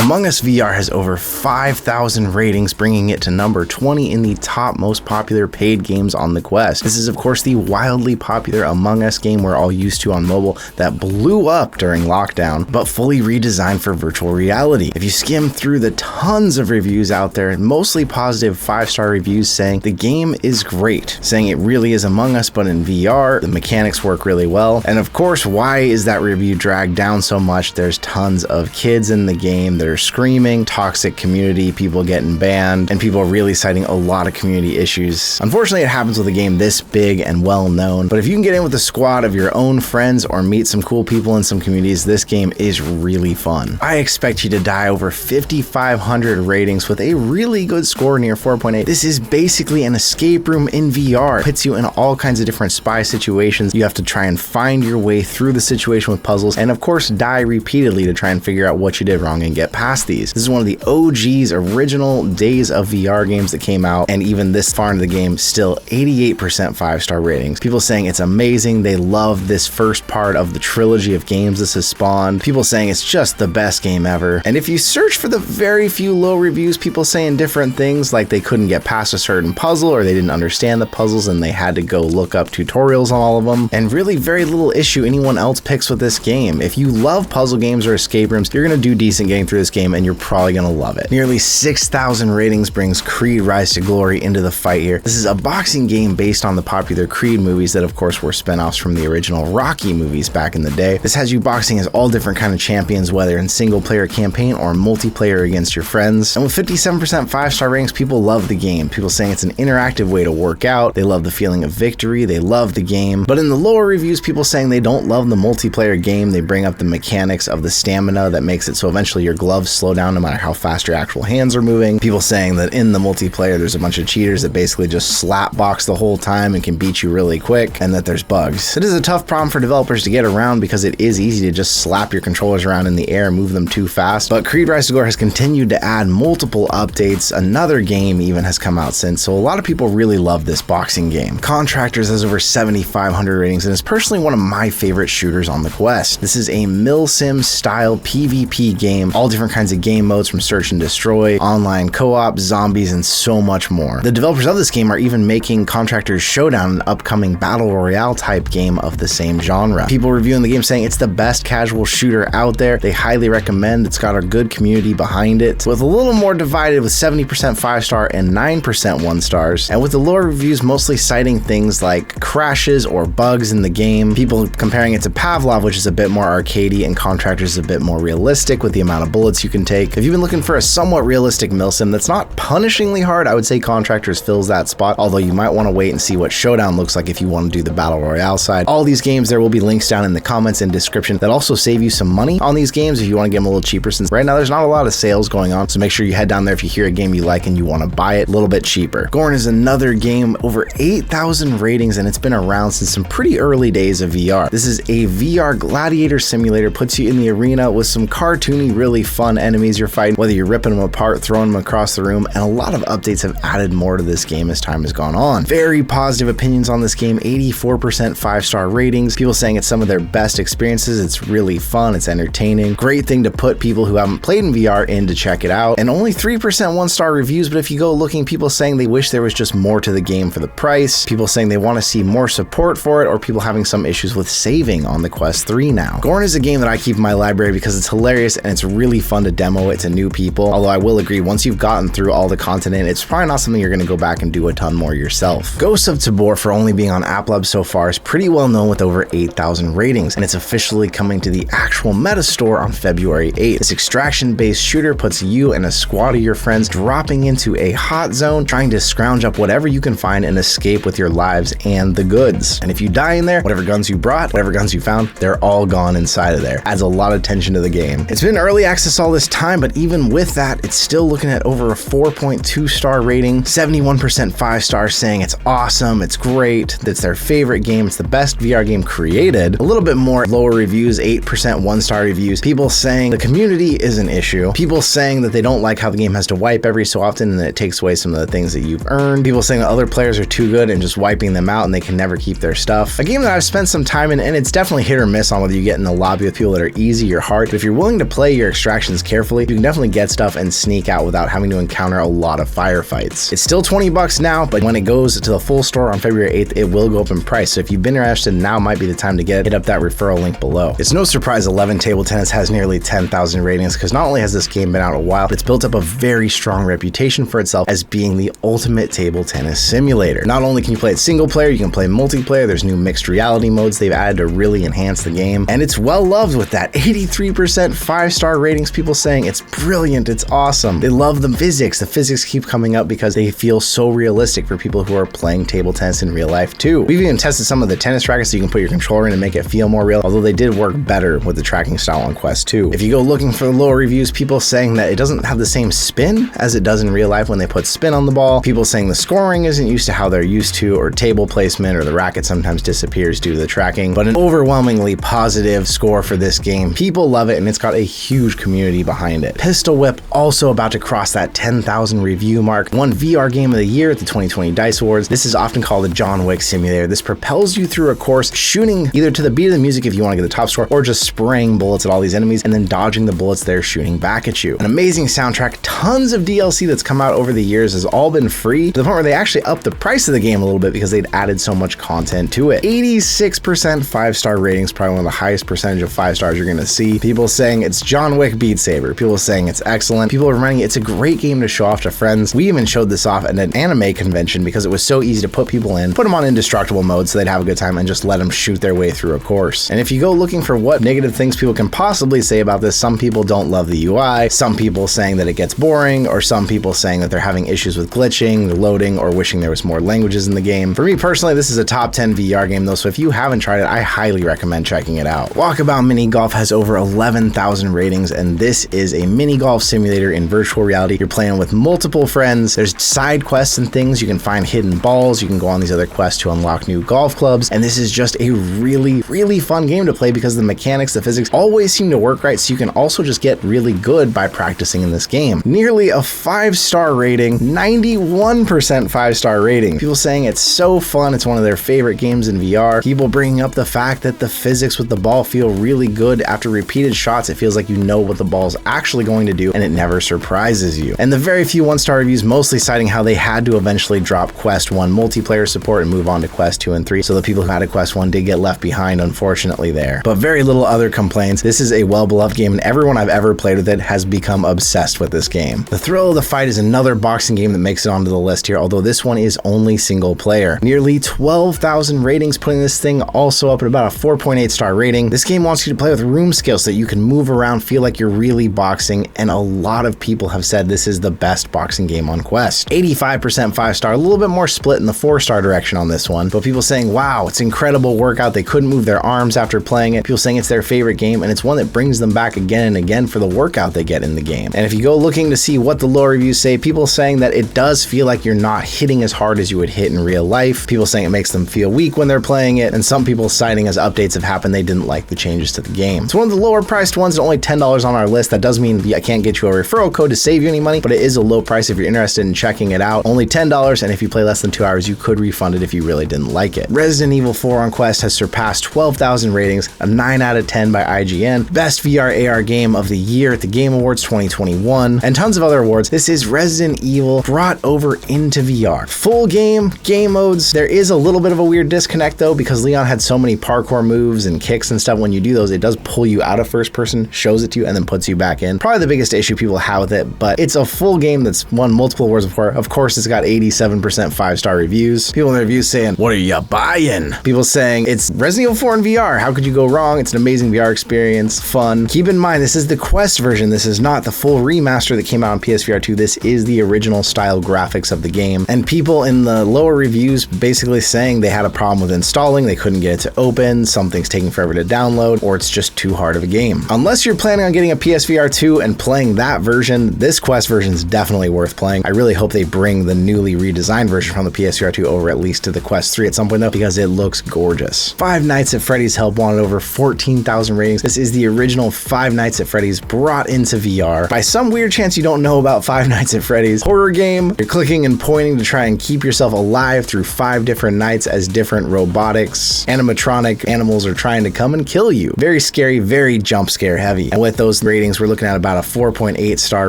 Among Us VR has over 5,000 ratings, bringing it to number 20 in the top most popular paid games on the Quest. This is of course the wildly popular Among Us game we're all used to on mobile that blew up during lockdown, but fully redesigned for virtual reality. If you skim through the tons of reviews out there, mostly positive 5-star reviews saying the game is great, saying it really is Among Us but in VR, the mechanics work really well. And of course, why is that review dragged down so much? There's tons of kids in the game that are screaming, toxic community, people getting banned, and people really citing a lot of community issues. Unfortunately, it happens with a game this big and well known, but if you can get in with a squad of your own friends or meet some cool people in some communities, this game is really fun. I expect you to die over 5,500 ratings with a really good score near 4.8. This is basically an escape room in VR. It puts you in all kinds of different spy situations. You have to try and find your way through the situation with puzzles, and of course die repeatedly to try and figure out what you did wrong and get past these. This is one of the OG's original days of VR games that came out, and even this far into the game, still 88% 5-star ratings. People saying it's amazing, they love this first part of the trilogy of games this has spawned. People saying it's just the best game ever. And if you search for the very few low reviews, people saying different things like they couldn't get past a certain puzzle or they didn't understand the puzzles and they had to go look up tutorials on all of them, and really very little issue anyone else picks with this game. If you love puzzle games or escape rooms, you're gonna do decent getting through this game and you're probably gonna love it. Nearly 6,000 ratings brings Creed Rise to Glory into the fight here. This is a boxing game based on the popular Creed movies that of course were spin-offs from the original Rocky movies back in the day. This has you boxing as all different kind of champions, whether in single player campaign or multiplayer against your friends. And with 57% 5-star ratings, people love the game. People saying it's an interactive way to work out. They love the feeling of victory. They love the game. But in the lower reviews, people saying they don't love the multiplayer game. They bring up the mechanics of the stamina that makes it so eventually your gloves slow down no matter how fast your actual hands are moving. People saying that in the multiplayer, there's a bunch of cheaters that basically just slap box the whole time and can beat you really quick, and that there's bugs. It is a tough problem for developers to get around because it is easy to just slap your controllers around in the air and move them too fast. But Creed Rise to Glory has continued to add multiple updates. Another game even has come out since, so a lot of people really love this boxing game. Contractors has over 7,500 ratings and is personally one of my favorite shooters on the Quest. This is a milsim style PvP game, all different kinds of game modes from search and destroy, online co-op, zombies, and so much more. The developers of this game are even making Contractors Showdown an upcoming battle royale type game of the same genre. People reviewing the game saying it's the best casual shooter out there. They highly recommend. It's got a good community behind it, with a little more divided with 70% 5-star and 9% 1-stars, and with the lower reviews mostly citing things like crashes or bugs in the game. People comparing it to Pavlov, which is a bit more arcadey, and Contractors is a bit more realistic with the amount of bullets you can take. If you've been looking for a somewhat realistic milsim that's not punishingly hard, I would say Contractors fills that spot, although you might want to wait and see what Showdown looks like if you want to do the battle royale side. All these games, there will be links down in the comments and description that also save you some money on these games if you want to get them a little cheaper, since right now there's not a lot of sales going on, so make sure you head down there if you hear a game you like and you want to buy it a little bit cheaper. Gorn is another game, over 8,000 ratings, and it's been around since some pretty early days of VR. This is a VR gladiator simulator, puts you in the arena with some cartoony, really fun enemies you're fighting, whether you're ripping them apart, throwing them across the room, and a lot of updates have added more to this game as time has gone on. Very positive opinions on this game, 84% 5-star ratings, people saying it's some of their best experiences. It's really fun, it's entertaining, great thing to put people who haven't played in VR in to check it out, and only 3% 1-star reviews, but if you go looking, people saying they wish there was just more to the game for the price, people saying they want to see more support for it, or people having some issues with saving on the Quest 3 now. Gorn is a game that I keep in my library because it's hilarious and it's really fun to demo it to new people, although I will agree, once you've gotten through all the content, it's probably not something you're going to go back and do a ton more yourself. Ghosts of Tabor, for only being on App Lab so far, is pretty well known with over 8,000 ratings, and it's officially coming to the actual meta store on February 8th. This extraction-based shooter puts you and a squad of your friends dropping into a hot zone, trying to scrounge up whatever you can find and escape with your lives and the goods. And if you die in there, whatever guns you brought, whatever guns you found, they're all gone inside of there. Adds a lot of tension to the game. It's been early access all this time, but even with that, it's still looking at over a 4.2-star rating, 71% 5-stars saying it's awesome, it's great, that's their favorite game, it's the best VR game created. A little bit more lower reviews, 8% 1-star reviews, people saying the community is an issue, people saying that they don't like how the game has to wipe every so often and that it takes away some of the things that you've earned, people saying that other players are too good and just wiping them out and they can never keep their stuff. A game that I've spent some time in, and it's definitely hit or miss on whether you get in the lobby with people that are easy or hard, but if you're willing to play your extraction locations carefully, you can definitely get stuff and sneak out without having to encounter a lot of firefights. It's still $20 now, but when it goes to the full store on February 8th, it will go up in price. So if you've been interested, now might be the time to hit up that referral link below. It's no surprise 11 Table Tennis has nearly 10,000 ratings, because not only has this game been out a while, but it's built up a very strong reputation for itself as being the ultimate table tennis simulator. Not only can you play it single player, you can play multiplayer. There's new mixed reality modes they've added to really enhance the game, and it's well loved with that 83% 5-star ratings. People saying it's brilliant, it's awesome. They love the physics. The physics keep coming up because they feel so realistic for people who are playing table tennis in real life too. We've even tested some of the tennis rackets so you can put your controller in and make it feel more real, although they did work better with the tracking style on Quest 2. If you go looking for the lower reviews, people saying that it doesn't have the same spin as it does in real life when they put spin on the ball. People saying the scoring isn't used to how they're used to, or table placement, or the racket sometimes disappears due to the tracking, but an overwhelmingly positive score for this game. People love it, and it's got a huge community behind it. Pistol Whip also about to cross that 10,000 review mark. Won VR Game of the Year at the 2020 DICE Awards. This is often called a John Wick simulator. This propels you through a course, shooting either to the beat of the music if you want to get the top score, or just spraying bullets at all these enemies and then dodging the bullets they're shooting back at you. An amazing soundtrack, tons of DLC that's come out over the years, has all been free, to the point where they actually upped the price of the game a little bit because they'd added so much content to it. 86% 5-star ratings, probably one of the highest percentage of 5 stars you're going to see. People saying it's John Wick Beat Saber. People saying it's excellent. People are reminding it's a great game to show off to friends. We even showed this off at an anime convention because it was so easy to put people in, put them on indestructible mode so they'd have a good time, and just let them shoot their way through a course. And if you go looking for what negative things people can possibly say about this, some people don't love the UI, some people saying that it gets boring, or some people saying that they're having issues with glitching, loading, or wishing there was more languages in the game. For me personally, this is a top 10 VR game though, so if you haven't tried it, I highly recommend checking it out. Walkabout Mini Golf has over 11,000 ratings, and this is a mini golf simulator in virtual reality. You're playing with multiple friends. There's side quests and things. You can find hidden balls. You can go on these other quests to unlock new golf clubs, and this is just a really fun game to play because the mechanics, the physics always seem to work right, so you can also just get really good by practicing in this game. Nearly a 5-star rating, 91% 5-star rating. People saying it's so fun, it's one of their favorite games in VR. People bringing up the fact that the physics with the ball feel really good. After repeated shots, it feels like you know what the ball's actually going to do, and it never surprises you. And the very few 1-star reviews mostly citing how they had to eventually drop Quest 1 multiplayer support and move on to Quest 2 and 3, so the people who had a Quest 1 did get left behind, unfortunately, there. But very little other complaints. This is a well-beloved game, and everyone I've ever played with it has become obsessed with this game. The Thrill of the Fight is another boxing game that makes it onto the list here, although this one is only single player. Nearly 12,000 ratings, putting this thing also up at about a 4.8-star rating. This game wants you to play with room scale so that you can move around, feel like you're really boxing, and a lot of people have said this is the best boxing game on Quest. 85% 5-star, a little bit more split in the 4-star direction on this one, but people saying, wow, it's incredible workout. They couldn't move their arms after playing it. People saying it's their favorite game, and it's one that brings them back again and again for the workout they get in the game. And if you go looking to see what the low reviews say, people saying that it does feel like you're not hitting as hard as you would hit in real life. People saying it makes them feel weak when they're playing it, and some people citing as updates have happened they didn't like the changes to the game. It's one of the lower priced ones at only $10 on our list. That does mean I can't get you a referral code to save you any money, but it is a low price if you're interested in checking it out. Only $10, and if you play less than 2 hours, you could refund it if you really didn't like it. Resident Evil 4 on Quest has surpassed 12,000 ratings, a 9 out of 10 by IGN, best VR AR game of the year at the Game Awards 2021, and tons of other awards. This is Resident Evil brought over into VR. Full game modes. There is a little bit of a weird disconnect though, because Leon had so many parkour moves and kicks and stuff. When you do those, it does pull you out of first person, shows it to you, and then puts you back in. Probably the biggest issue people have with it, but it's a full game that's won multiple awards before. Of course, it's got 87% 5-star reviews. People in the reviews saying, what are you buying? People saying it's Resident Evil 4 in VR. How could you go wrong? It's an amazing VR experience, fun. Keep in mind, this is the Quest version. This is not the full remaster that came out on PSVR 2. This is the original style graphics of the game. And people in the lower reviews basically saying they had a problem with installing, they couldn't get it to open, something's taking forever to download, or it's just too hard of a game. Unless you're planning on getting a PSVR 2 and playing that version, this Quest version is definitely worth playing. I really hope they bring the newly redesigned version from the PSVR 2 over at least to the Quest 3 at some point though, because it looks gorgeous. Five Nights at Freddy's Help wanted over 14,000 ratings. This is the original Five Nights at Freddy's brought into VR. By some weird chance you don't know about Five Nights at Freddy's, horror game. You're clicking and pointing to try and keep yourself alive through 5 different nights as different animatronic animals are trying to come and kill you. Very scary, very jump scare heavy. And with those ratings ratings, we're looking at about a 4.8 star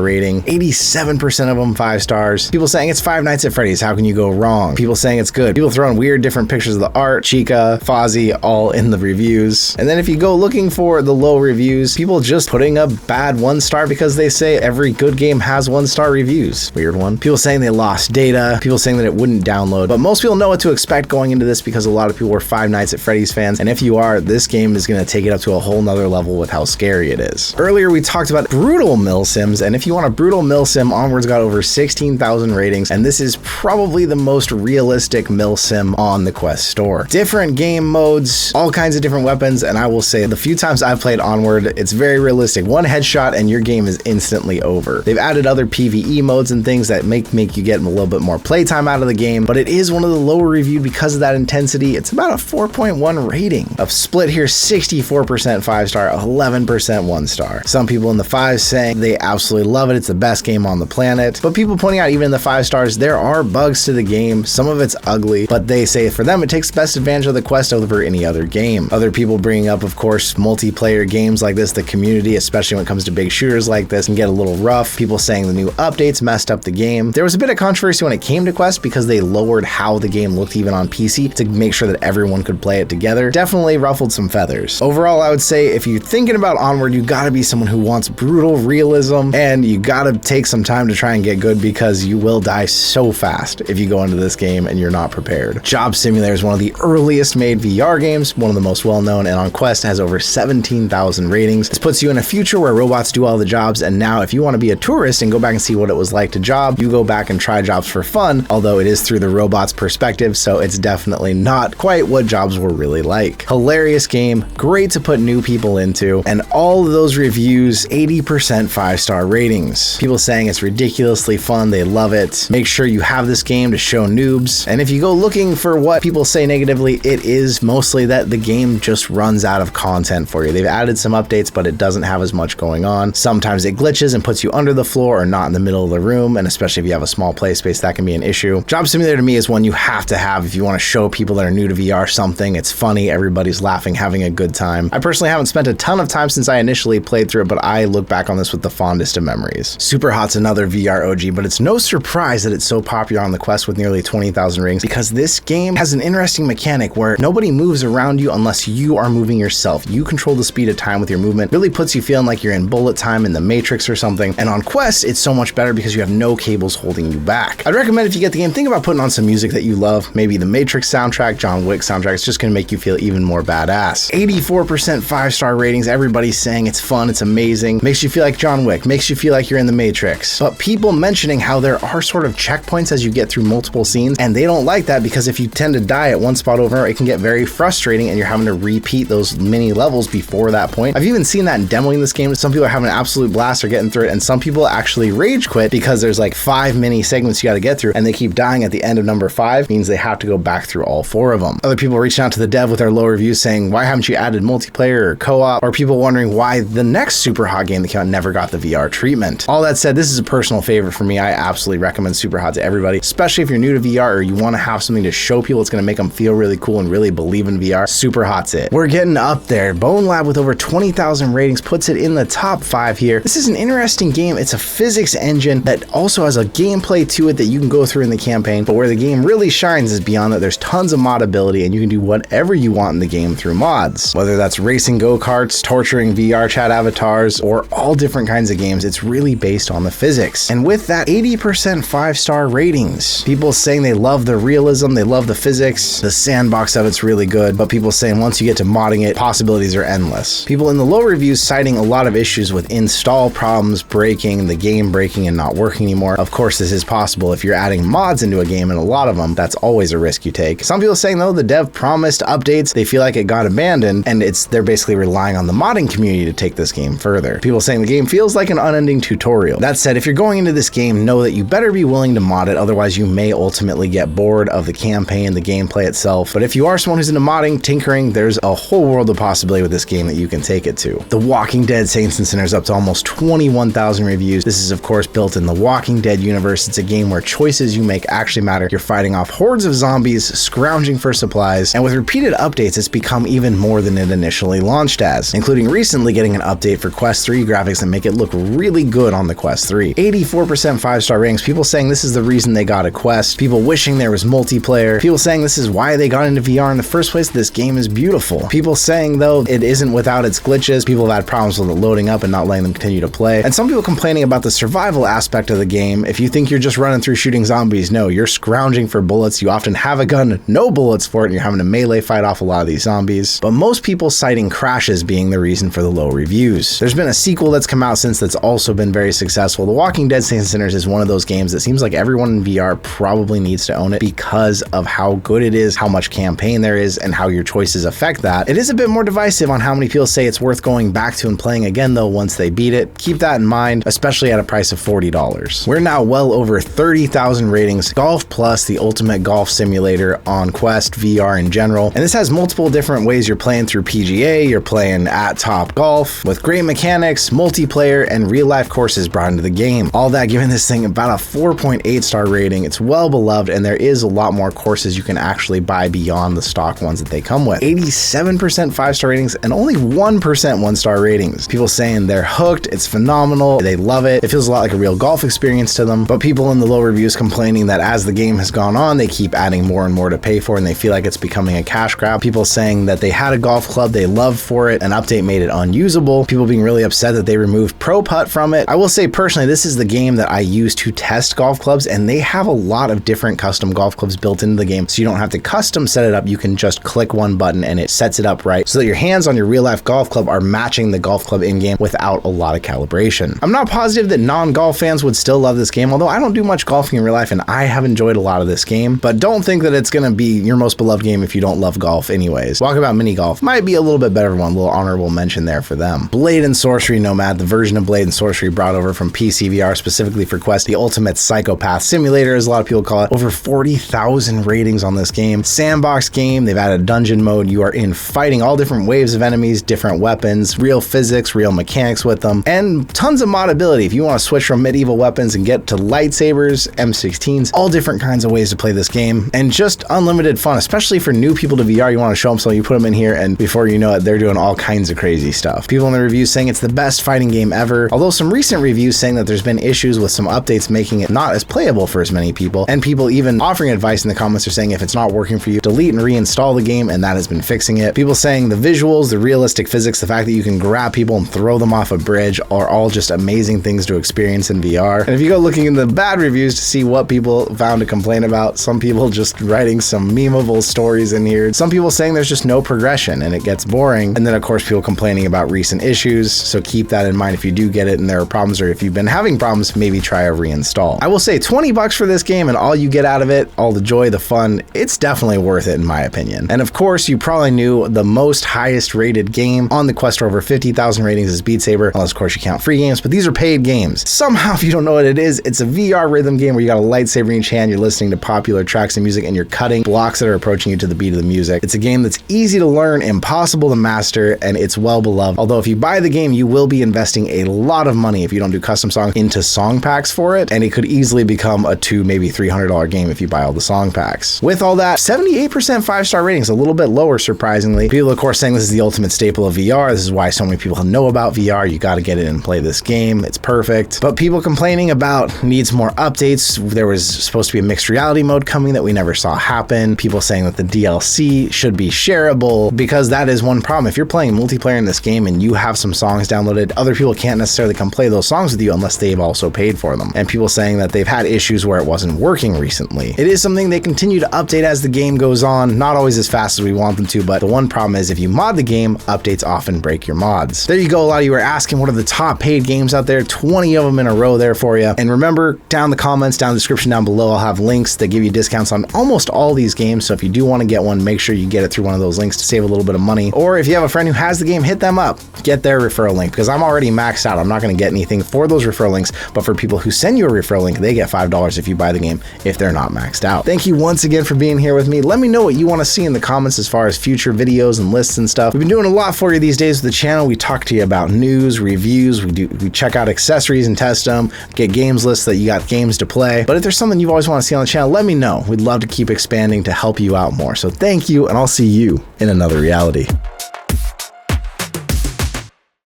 rating. 87% of them 5 stars. People saying it's Five Nights at Freddy's. How can you go wrong? People saying it's good. People throwing weird different pictures of the art, Chica, Fozzie, all in the reviews. And then if you go looking for the low reviews, people just putting a bad 1 star because they say every good game has 1 star reviews. Weird one. People saying they lost data. People saying that it wouldn't download. But most people know what to expect going into this because a lot of people were Five Nights at Freddy's fans. And if you are, this game is going to take it up to a whole nother level with how scary it is. Earlier, we talked about brutal mill sims. And if you want a brutal mill sim, Onward's got over 16,000 ratings. And this is probably the most realistic mill sim on the Quest store. Different game modes, all kinds of different weapons. And I will say the few times I've played Onward, it's very realistic. One headshot and your game is instantly over. They've added other PvE modes and things that make you get a little bit more playtime out of the game, but it is one of the lower reviewed because of that intensity. It's about a 4.1 rating. A split here, 64% 5 star, 11% 1 star. Some people in the 5s saying they absolutely love it. It's the best game on the planet. But people pointing out even in the 5 stars, there are bugs to the game. Some of it's ugly, but they say for them, it takes best advantage of the Quest over any other game. Other people bringing up, of course, multiplayer games like this, the community, especially when it comes to big shooters like this, can get a little rough. People saying the new updates messed up the game. There was a bit of controversy when it came to Quest because they lowered how the game looked even on PC to make sure that everyone could play it together. Definitely ruffled some feathers. Overall, I would say if you're thinking about Onward, you gotta be someone who wants brutal realism, and you gotta take some time to try and get good because you will die so fast if you go into this game and you're not prepared. Job Simulator is one of the earliest made VR games, one of the most well-known, and on Quest has over 17,000 ratings. This puts you in a future where robots do all the jobs, and now if you want to be a tourist and go back and see what it was like to job, you go back and try jobs for fun, although it is through the robot's perspective, so it's definitely not quite what jobs were really like. Hilarious game, great to put new people into, and all of those reviews, 80% 5-star ratings. People saying it's ridiculously fun, they love it. Make sure you have this game to show noobs, and if you go looking for what people say negatively, it is mostly that the game just runs out of content for you. They've added some updates, but it doesn't have as much going on. Sometimes it glitches and puts you under the floor or not in the middle of the room, and especially if you have a small play space, that can be an issue. Job Simulator to me is one you have to have if you want to show people that are new to VR something. It's funny, everybody's laughing, having a good time. I personally haven't spent a ton of time since I initially played through it, but I look back on this with the fondest of memories. Superhot's another VR OG, but it's no surprise that it's so popular on the Quest with nearly 20,000 rings because this game has an interesting mechanic where nobody moves around you unless you are moving yourself. You control the speed of time with your movement. Really puts you feeling like you're in bullet time in the Matrix or something. And on Quest, it's so much better because you have no cables holding you back. I'd recommend if you get the game, think about putting on some music that you love. Maybe the Matrix soundtrack, John Wick soundtrack. It's just going to make you feel even more badass. 84% 5-star ratings. Everybody's saying it's fun, it's amazing. Makes you feel like John Wick. Makes you feel like you're in the Matrix. But people mentioning how there are sort of checkpoints as you get through multiple scenes, and they don't like that because if you tend to die at one spot over, it can get very frustrating and you're having to repeat those mini levels before that point. I've even seen that in demoing this game. Some people are having an absolute blast or getting through it, and some people actually rage quit because there's like 5 mini segments you got to get through, and they keep dying at the end of number 5, means they have to go back through all 4 of them. Other people reaching out to the dev with their low reviews saying, why haven't you added multiplayer or co-op? Or people wondering why the next super hot game that came out never got the VR treatment. All that said, this is a personal favorite for me. I absolutely recommend Superhot to everybody, especially if you're new to VR or you want to have something to show people it's going to make them feel really cool and really believe in VR. Superhot's it. We're getting up there. Bone Lab with over 20,000 ratings puts it in the top 5 here. This is an interesting game. It's a physics engine that also has a gameplay to it that you can go through in the campaign, but where the game really shines is beyond that. There's tons of modability and you can do whatever you want in the game through mods. Whether that's racing go-karts, torturing VR chat avatars, or all different kinds of games, it's really based on the physics. And with that 80% 5-star ratings, people saying they love the realism, they love the physics, the sandbox of it's really good, but people saying once you get to modding it, possibilities are endless. People in the low reviews citing a lot of issues with install problems, breaking, the game breaking and not working anymore. Of course, this is possible if you're adding mods into a game, and a lot of them, that's always a risk you take. Some people saying though, the dev promised updates, they feel like it got abandoned, and they're basically relying on the modding community to take this game further. People saying the game feels like an unending tutorial. That said, if you're going into this game, know that you better be willing to mod it, otherwise you may ultimately get bored of the campaign, the gameplay itself. But if you are someone who's into modding, tinkering, there's a whole world of possibility with this game that you can take it to. The Walking Dead Saints and Sinners up to almost 21,000 reviews. This is of course built in the Walking Dead universe. It's a game where choices you make actually matter. You're fighting off hordes of zombies, scrounging for supplies, and with repeated updates, it's become even more than it initially launched as, including recently getting an update for Quest 3 graphics and make it look really good on the Quest 3. 84% 5-star ratings, people saying this is the reason they got a Quest, people wishing there was multiplayer, people saying this is why they got into VR in the first place. This game is beautiful. People saying though it isn't without its glitches, people have had problems with it loading up and not letting them continue to play, and some people complaining about the survival aspect of the game. If you think you're just running through shooting zombies, no, you're scrounging for bullets. You often have a gun, no bullets for it, and you're having to melee fight off a lot of these zombies. But most people citing crashes being the reason for the low reviews. There's been a sequel that's come out since that's also been very successful. The Walking Dead Saints and Sinners is one of those games that seems like everyone in VR probably needs to own it because of how good it is, how much campaign there is, and how your choices affect that. It is a bit more divisive on how many people say it's worth going back to and playing again though once they beat it. Keep that in mind, especially at a price of $40. We're now well over 30,000 ratings. Golf Plus, the ultimate golf simulator on Quest VR in general. And this has multiple different ways you're playing through PGA, you're playing at Top Golf, with great mechanics, multiplayer, and real life courses brought into the game. All that giving this thing about a 4.8 star rating. It's well beloved, and there is a lot more courses you can actually buy beyond the stock ones that they come with. 87% 5-star ratings and only 1% 1-star ratings. People saying they're hooked, it's phenomenal, they love it. It feels a lot like a real golf experience to them, but people in the low reviews complaining that as the game has gone on, they keep adding more and more to pay for, and they feel like it's becoming a cash grab. People saying that they had a golf club they loved for it, an update made it unusable. People being really upset that they removed Pro Putt from it. I will say personally, this is the game that I use to test golf clubs, and they have a lot of different custom golf clubs built into the game, so you don't have to custom set it up. You can just click one button and it sets it up right so that your hands on your real life golf club are matching the golf club in game without a lot of calibration. I'm not positive that non-golf fans would still love this game, although I don't do much golfing in real life and I have enjoyed a lot of this game, but don't think that it's going to be your most beloved game if you don't love golf anyways. Walkabout Mini Golf might be a little bit better one, a little honorable mention there for them. Blade and Sorcery Nomad, the version of Blade and Sorcery brought over from PCVR specifically for Quest, the ultimate psychopath simulator as a lot of people call it. Over 40,000 ratings on this game. Sandbox game, they've added a dungeon mode. You are in fighting all different waves of enemies, different weapons, real physics, real mechanics with them, and tons of modability. If you want to switch from medieval weapons and get to lightsabers, M16s, all different kinds of ways to play this game, and just unlimited fun, especially for new people to VR. You want to show them something, you put them in here, and before you know it, they're doing all kinds of crazy stuff. People in the reviews saying it's the best fighting game ever, although some recent reviews saying that there's been issues with some updates making it not as playable for as many people, and people even offering advice in the comments are saying if it's not working for you, delete and reinstall the game, and that has been fixing it. People saying the visuals, the realistic physics, the fact that you can grab people and throw them off a bridge are all just amazing things to experience in VR. And if you go looking in the bad reviews to see what people found to complain about, some people just writing some memeable stories in here. Some people saying there's just no progression and it gets boring. And then of course people complaining about recent issues. So keep that in mind if you do get it and there are problems, or if you've been having problems, maybe try a reinstall. I will say $20 for this game and all you get out of it, all the joy, the fun, it's definitely worth it in my opinion. And of course you probably knew the most highest rated game on the Quest for over 50,000 ratings is Beat Saber, unless of course you count free games, but these are paid games. Somehow if you don't know what it is, it's a VR rhythm game where you got a lightsaber in each hand, you're listening to popular tracks of music, and you're cutting blocks that are approaching you to the beat of the music. It's a game that's easy to learn, impossible to master, and it's well beloved. Although if you buy the game, you will be investing a lot of money if you don't do custom songs into song packs for it, and it could easily become a $200, maybe $300 game if you buy all the song packs. With all that, 78% 5-star ratings, a little bit lower surprisingly. People of course saying this is the ultimate staple of VR. This is why so many people know about VR. You got to get it and play this game. It's perfect. But people complaining about needs more updates. There was supposed to be a mixed reality mode coming that we never saw happen. People saying that the DLC should be shareable, because that is one problem. If you're playing multiplayer in this game and you have some songs downloaded, other people can't necessarily come play those songs with you unless they've also paid for them. And people saying that they've had issues where it wasn't working recently. It is something they continue to update as the game goes on, not always as fast as we want them to, but the one problem is if you mod the game, updates often break your mods. There you go. A lot of you are asking what are the top paid games out there, 20 of them in a row there for you. And remember, down in the comments, down in the description down below, I'll have links that give you discounts on almost all these games. So if you do want to get one, make sure you get it through one of those links to save a little bit of money. Or if you have a friend who has the game, hit them up, get their referral link, because I'm already maxed out. I'm not going to get anything for those referral links, but for people who send you a referral link, they get $5 if you buy the game if they're not maxed out. Thank you once again for being here with me. Let me know what you want to see in the comments as far as future videos and lists and stuff. We've been doing a lot for you these days with the channel. We talk to you about news, reviews, we check out accessories and test them, get games lists that you got games to play. But if there's something you always want to see on the channel, let me know. We'd love to keep expanding to help you out more. So thank you, and I'll see you in another reality.